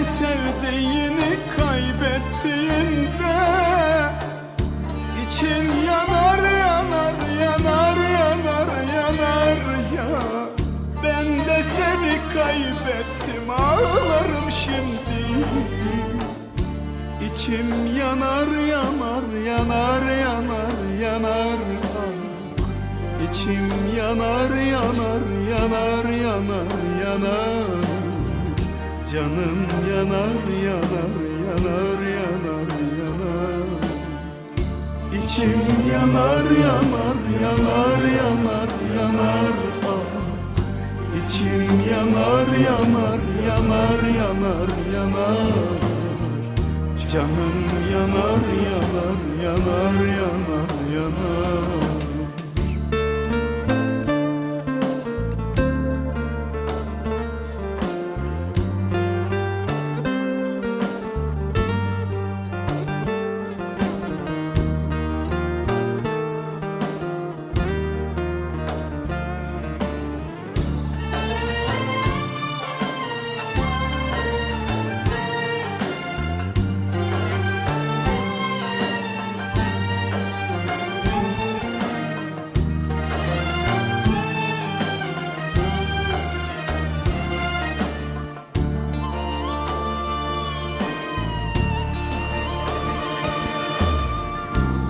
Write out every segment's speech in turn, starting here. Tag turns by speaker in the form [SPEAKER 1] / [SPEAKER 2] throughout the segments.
[SPEAKER 1] sevdiğini kaybettiğinde için yanar yanar yanar yanar yanar ya. Ben de seni kaybettim, ağlarım şimdi. İçim yanar yanar yanar yanar yanar. İçim yanar yanar yanar yanar yanar. Canım yanar yanar yanar yanar yanar. İçim yanar yanar yanar yanar yanar. İçim yanar yanar yanar yanar yanar. Canım yanar yanar yanar yanar yanar.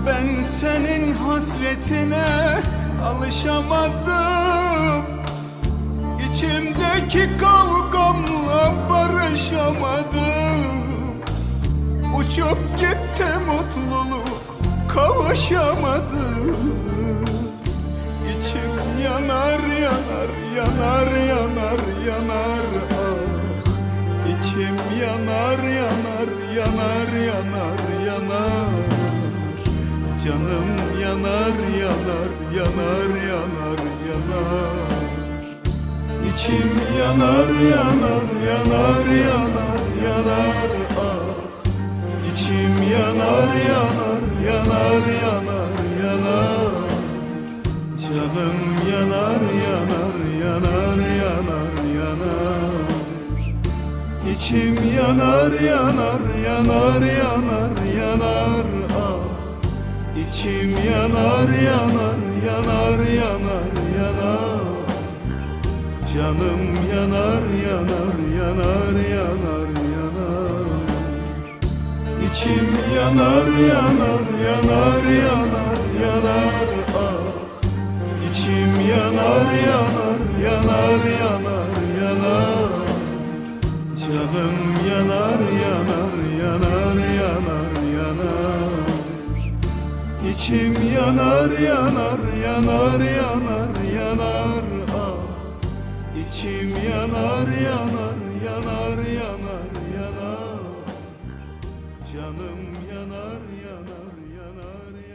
[SPEAKER 1] Ben senin hasretine alışamadım. İçimdeki kavgamla barışamadım. Uçup gitti mutluluk, kavuşamadım. İçim yanar yanar yanar yanar yanar. Ah, İçim yanar yanar yanar yanar yanar. Canım yanar yanar yanar yanar yanar. İçim yanar yanar yanar yanar yanar. Ah, İçim yanar yanar yanar yanar yanar. Canım yanar yanar yanar yanar yanar. İçim yanar yanar yanar yanar yanar. Ah, İçim yanar yanar yanar yanar yanar. Canım yanar yanar yanar yanar yanar. İçim yanar yanar yanar yanar yanar. Ah, İçim yanar yanar yanar yanar yanar. Canım yanar yanar yanar yanar yanar. İçim yanar yanar yanar yanar yanar. Ah, İçim yanar yanar yanar yanar yanar. Canım yanar yanar yanar yanar.